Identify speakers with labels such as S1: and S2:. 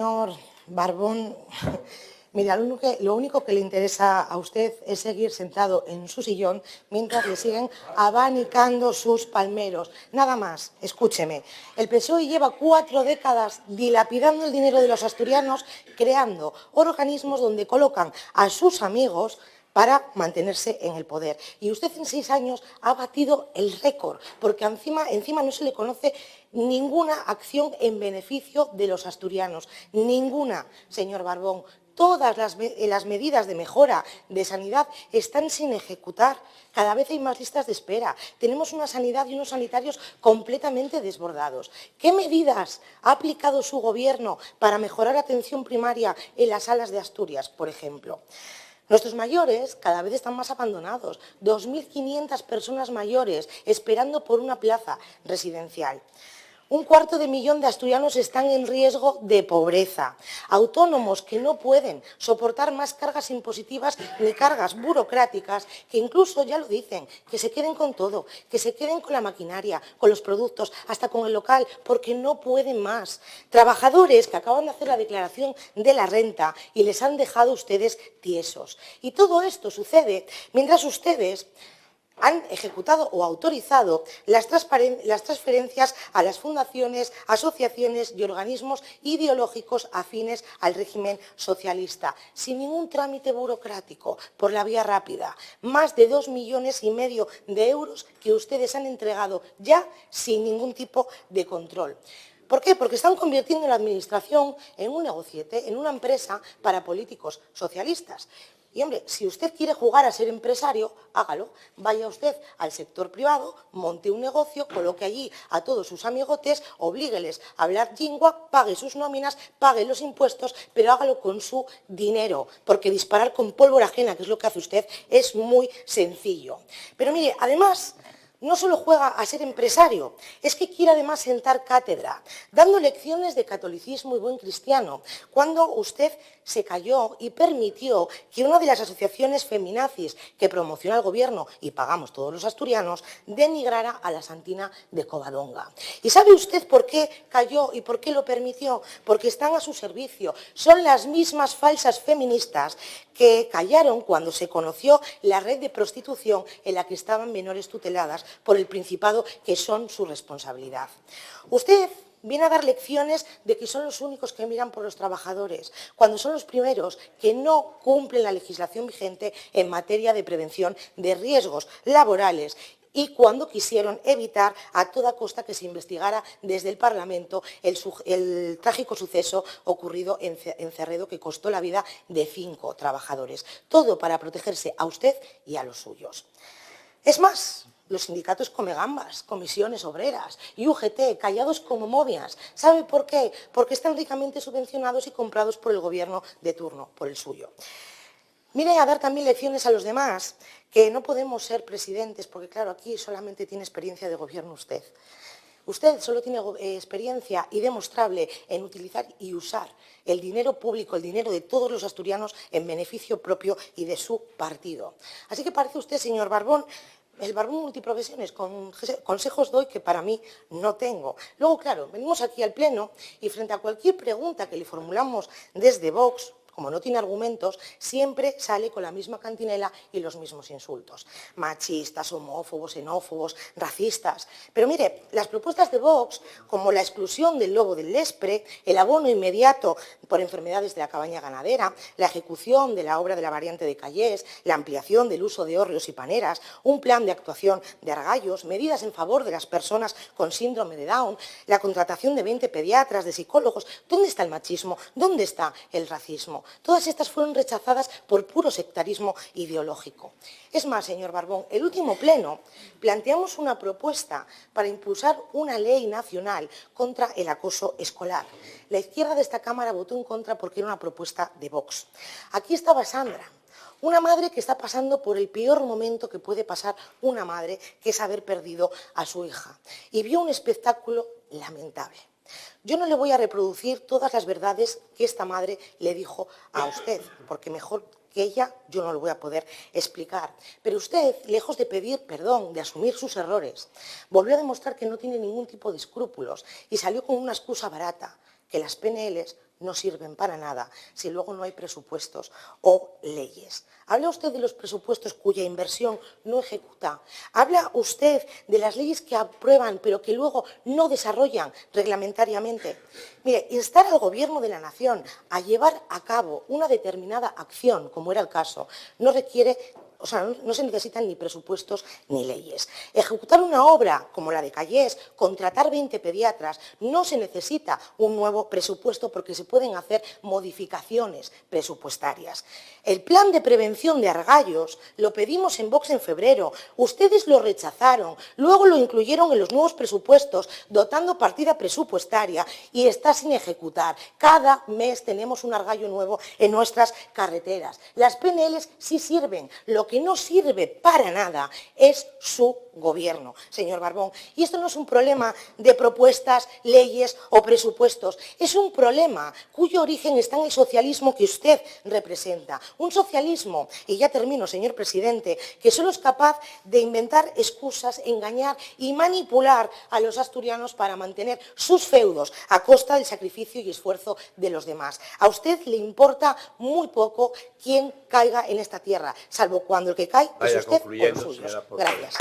S1: Señor Barbón, mira, lo único que le interesa a usted es seguir sentado en su sillón mientras le siguen abanicando sus palmeros. Nada más, escúcheme. El PSOE lleva 4 décadas dilapidando el dinero de los asturianos, creando organismos donde colocan a sus amigos para mantenerse en el poder. Y usted en 6 años ha batido el récord, porque encima no se le conoce ninguna acción en beneficio de los asturianos. Ninguna, señor Barbón. Todas las medidas de mejora de sanidad están sin ejecutar. Cada vez hay más listas de espera. Tenemos una sanidad y unos sanitarios completamente desbordados. ¿Qué medidas ha aplicado su gobierno para mejorar la atención primaria en las salas de Asturias, por ejemplo? Nuestros mayores cada vez están más abandonados. 2.500 personas mayores esperando por una plaza residencial. 250.000 de asturianos están en riesgo de pobreza. Autónomos que no pueden soportar más cargas impositivas ni cargas burocráticas, que incluso, ya lo dicen, que se queden con todo, que se queden con la maquinaria, con los productos, hasta con el local, porque no pueden más. Trabajadores que acaban de hacer la declaración de la renta y les han dejado ustedes tiesos. Y todo esto sucede mientras ustedes han ejecutado o autorizado las transferencias a las fundaciones, asociaciones y organismos ideológicos afines al régimen socialista, sin ningún trámite burocrático, por la vía rápida. Más de 2,5 millones de euros que ustedes han entregado ya sin ningún tipo de control. ¿Por qué? Porque están convirtiendo la administración en un negociete, en una empresa para políticos socialistas. Y, hombre, si usted quiere jugar a ser empresario, hágalo. Vaya usted al sector privado, monte un negocio, coloque allí a todos sus amigotes, oblígueles a hablar lingua, pague sus nóminas, pague los impuestos, pero hágalo con su dinero, porque disparar con pólvora ajena, que es lo que hace usted, es muy sencillo. Pero, mire, además, no solo juega a ser empresario, es que quiere además sentar cátedra, dando lecciones de catolicismo y buen cristiano, cuando usted se calló y permitió que una de las asociaciones feminazis que promociona el gobierno y pagamos todos los asturianos, denigrara a la Santina de Covadonga. ¿Y sabe usted por qué cayó y por qué lo permitió? Porque están a su servicio. Son las mismas falsas feministas que callaron cuando se conoció la red de prostitución en la que estaban menores tuteladas por el Principado, que son su responsabilidad. Usted viene a dar lecciones de que son los únicos que miran por los trabajadores, cuando son los primeros que no cumplen la legislación vigente en materia de prevención de riesgos laborales y cuando quisieron evitar a toda costa que se investigara desde el Parlamento el trágico suceso ocurrido en Cerredo, que costó la vida de 5 trabajadores. Todo para protegerse a usted y a los suyos. Es más, los sindicatos come gambas, comisiones obreras y UGT, callados como momias. ¿Sabe por qué? Porque están ricamente subvencionados y comprados por el gobierno de turno, por el suyo. Mire a dar también lecciones a los demás, que no podemos ser presidentes, porque claro, aquí solamente tiene experiencia de gobierno usted. Usted solo tiene experiencia y demostrable en utilizar y usar el dinero público, el dinero de todos los asturianos en beneficio propio y de su partido. Así que parece usted, señor Barbón, el Barbón multiprofesiones, con consejos doy que para mí no tengo. Luego, claro, venimos aquí al Pleno y frente a cualquier pregunta que le formulamos desde Vox, como no tiene argumentos, siempre sale con la misma cantinela y los mismos insultos. Machistas, homófobos, xenófobos, racistas. Pero mire, las propuestas de Vox, como la exclusión del lobo del Lespre, el abono inmediato por enfermedades de la cabaña ganadera, la ejecución de la obra de la variante de Callés, la ampliación del uso de hórreos y paneras, un plan de actuación de Argallos, medidas en favor de las personas con síndrome de Down, la contratación de 20 pediatras, de psicólogos. ¿Dónde está el machismo? ¿Dónde está el racismo? Todas estas fueron rechazadas por puro sectarismo ideológico. Es más, señor Barbón, el último pleno planteamos una propuesta para impulsar una ley nacional contra el acoso escolar. La izquierda de esta Cámara votó en contra porque era una propuesta de Vox. Aquí estaba Sandra, una madre que está pasando por el peor momento que puede pasar una madre, que es haber perdido a su hija, y vio un espectáculo lamentable. Yo no le voy a reproducir todas las verdades que esta madre le dijo a usted, porque mejor que ella yo no lo voy a poder explicar. Pero usted, lejos de pedir perdón, de asumir sus errores, volvió a demostrar que no tiene ningún tipo de escrúpulos y salió con una excusa barata, que las PNLs no sirven para nada si luego no hay presupuestos o leyes. Habla usted de los presupuestos cuya inversión no ejecuta. Habla usted de las leyes que aprueban pero que luego no desarrollan reglamentariamente. Mire, instar al Gobierno de la Nación a llevar a cabo una determinada acción, como era el caso, no requiere... O sea, no se necesitan ni presupuestos ni leyes. Ejecutar una obra como la de Callés, contratar 20 pediatras, no se necesita un nuevo presupuesto porque se pueden hacer modificaciones presupuestarias. El plan de prevención de Argallos lo pedimos en Vox en febrero. Ustedes lo rechazaron, luego lo incluyeron en los nuevos presupuestos, dotando partida presupuestaria y está sin ejecutar. Cada mes tenemos un Argallo nuevo en nuestras carreteras. Las PNLs sí sirven. Lo que no sirve para nada es su gobierno, señor Barbón. Y esto no es un problema de propuestas, leyes o presupuestos. Es un problema cuyo origen está en el socialismo que usted representa. Un socialismo, y ya termino, señor presidente, que solo es capaz de inventar excusas, engañar y manipular a los asturianos para mantener sus feudos a costa del sacrificio y esfuerzo de los demás. A usted le importa muy poco quién caiga en esta tierra, salvo cuando el que cae es usted o los suyos. Gracias.